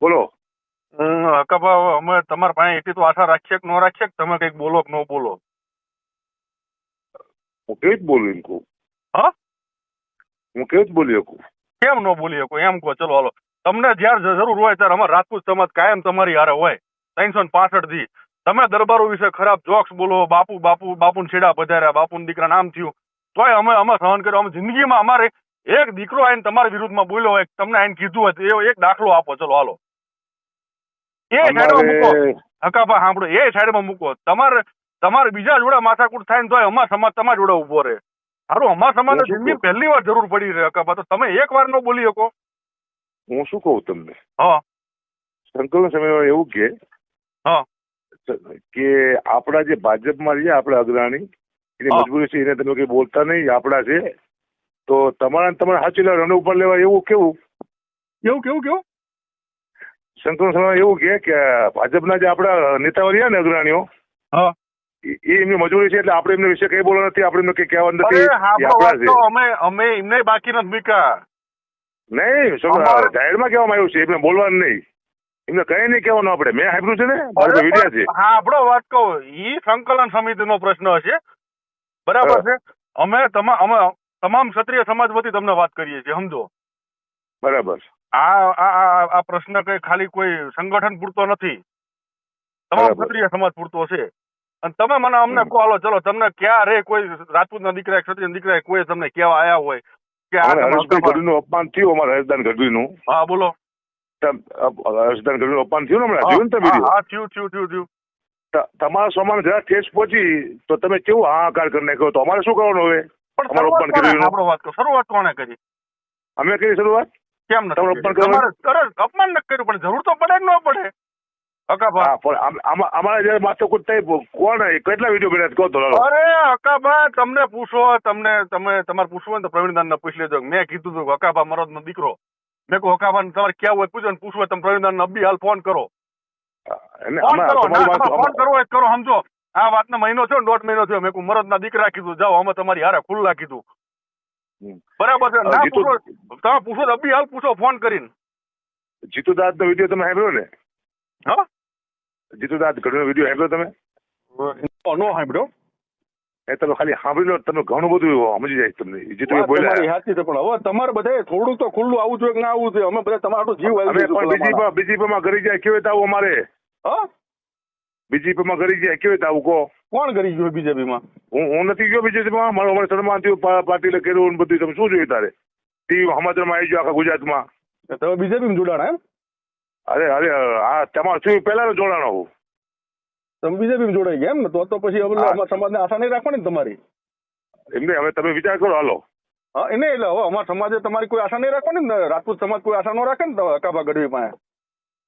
બોલો. હકાભા અમે તમારા પાસે એટલી તો આશા રાખીએ કે ન રાખીએ કે તમે કઈક બોલો કે ન બોલો? હું કેવી જ બોલું એમ કહું. હા, હું કેવી જ બોલી શકું. કેમ ન બોલી શકો એમ કહો. ચલો હાલો, તમને જ્યારે જરૂર હોય ત્યારે અમારે રાજપૂત સમાજ કાયમ તમારી હારે હોય. 365 થી તમે દરબારો વિશે ખરાબ જોક્સ બોલો, બાપુ બાપુ બાપુને છેડા પધાર્યા, બાપુના દીકરા નામ થયું, તોય અમે સહન કર્યો. અમે જિંદગીમાં અમારે એક દીકરો આઈને તમારી વિરુદ્ધમાં બોલ્યો હોય, તમને આઈને કીધું હોય તો એવો એક દાખલો આપો. ચલો હાલો, એ સાઈડમાં મૂકો. અમારે હકાભા સાંભળો, એ સાઈડમાં મૂકો. તમારે બીજા જોડે માથાકૂટ થાય ને તોય અમાર સમાજ તમારા જોડે ઉભો રહે. સારું, અમાર સમાજ હું શું જિંદગી કહું? પહેલી વાર જરૂર પડી રહે હકાભા, તો તમે એક વાર ન બોલી શકો? હું શું કહું તમને? હા સંકલન સમયમાં એવું હા કે આપણા જે ભાજપમાં છે આપણા અગ્રણી, એની હા. મજબૂરી છે, એને તમે કઈ બોલતા નહીં, આપણા છે તો તમારા સાચી રન ઉપર લેવા એવું કેવું? કેવું સંકલન સમયમાં એવું કે ભાજપના જે આપણા નેતાઓ રહ્યા ને અગ્રણીઓ, હા. એ એમની મજબૂરી છે એટલે આપણે એમના વિશે કઈ બોલવા નથી, આપણે એમને કઈ કહેવા અરે નથી. એ હાંભળો આપણા વાત છે. તો અમે એમને બાકી નથી મૂક્યા. નહીં, જાહેરમાં કહેવામાં આવ્યું છે એમને બોલવાનું નહીં, એમને કઈ નહીં કહેવાનું. આપણે મેં સાંભળ્યું છે ને, મારે વિડિયા છે. હાંભળો વાત કહું, ઈ સંકલન સમિતિનો પ્રશ્ન હશે, બરાબર છે. અમે તમામ ક્ષત્રિય સમાજ વતી તમને વાત કરીએ છીએ, સમજો. બરાબર. આ પ્રશ્ન કઈ ખાલી કોઈ સંગઠન પૂરતો નથી, તમામ ક્ષત્રિય સમાજ પૂરતો છે. અને તમે મને અમને કહો, હાલો ચલો, તમને ક્યારે કોઈ રાજપૂતના દીકરા ક્ષત્રિય દીકરા કોઈ તમને કહેવા આયા હોય કે આ હર્ષભાઈ ગઢવીનું અપમાન થયું, અમારા હર્ષદાન ગઢવીનું? હા બોલો. હર્ષદાન ગઢવીનું અપમાન થયું ને હમણાં, જોયું ને તમે વિડીયો? હા, થયું. તમારા સમાન જરા ઠેસ પહોંચી તો તમે કેવું હાહાકાર કરી નાખ્યો, તો અમારે શું કરવાનું હવે? પણ અમારું અપમાન કર્યું? આપણો વાત કરો, શરૂઆત કોણે કરી? અમે કરી શરૂઆત? કેમ તમારું નથી? અપમાન કરવાનું? તમારે અપમાન નથી કર્યું, પણ જરૂર તો પડે કે ન પડે હકાભા? હા, પણ અમારા જયારે માથાકૂટ થઈ, કોણ કેટલા વિડીયો બનાવ્યા કહો તો? અરે હકાભા, તમને પૂછો, તમારે પૂછવું હોય તો પ્રવીણદાન ને પૂછી લેજો. મેં કીધું હતું હકાભા મરદ નો દીકરો, મેં કહું હકાભા તમારે ક્યાં હોય પૂછો, ને પૂછવું હોય તમે પ્રવીણદાન ને અબ્બી હાલ ફોન કરો. ફોન કરવો હોય કરો, સમજો. આ વાતનો મહિનો થયો, 1.5 મહિનો થયો. મેં કહું મરદ ના દીકરા કીધું, જાઓ અમે તમારી હારે ખુલ્લા કીધું, બરાબર છે. ના પૂછો, તમે પૂછો અબ્બી હાલ પૂછો ફોન કરીને. જીતુ દાદ નો વિડીયો તમે સાંભળ્યો ને? હા, જીતુ દાદ ગઢવીનો વિડીયો સાંભળ્યો તમે? નો સાંભળ્યો. એ તમે ખાલી સાંભળી લો, તમે ઘણું બધું સમજી જાય તમને. જીતુભાઈ બોલ્યા સાચી છે, પણ હવે તમારે બધા થોડું તો ખુલ્લું આવવું જોઈએ કે ના આવવું જોઈએ? અમે બધા તમારો જીવ અમે પણ બીજીપીમાં કરી જાય કેવી રીતે આવું અમારે? હા, બીજીપીમાં કરી જાય કેવી રીતે આવું કહો? કોણ કરી ગયું બીજેપીમાં? હું નથી ગયો બીજેપીમાં. અમારે સન્માન થયું, પાટીલે કર્યું બધું. તમે શું જોયું તારે? ટીવી સમાચારમાં આવી ગયો આખા ગુજરાતમાં. તમે બીજેપીમાં જોડાણા એમ? અરે આ તમારું શું પહેલા જોડાણો હું? તમે બીજેપીમાં જોડાઈ ગયા એમ ને? તો પછી અમારા સમાજને આશા નહીં રાખવાની ને તમારી? એમને હવે તમે વિચાર કરો, હાલો. હા, એને એટલે હવે અમારા સમાજે તમારી કોઈ આશા નહીં રાખવાની ને? રાજપૂત સમાજ કોઈ આશા ન રાખે ને હકાભા ગઢવી પાસે?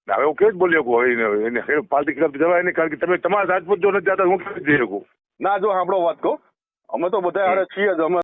હવે હું કેવી જ બોલી શકું? એને પાર્ટી ખિલાફ જવાય નહીં, કારણ કે તમે તમારા રાજપૂત જો નથી જતા, હું કેવી જઈ શકું? ના, જો સાંભળો વાત કહું, અમે તો બધા હારે છીએ જ. અમે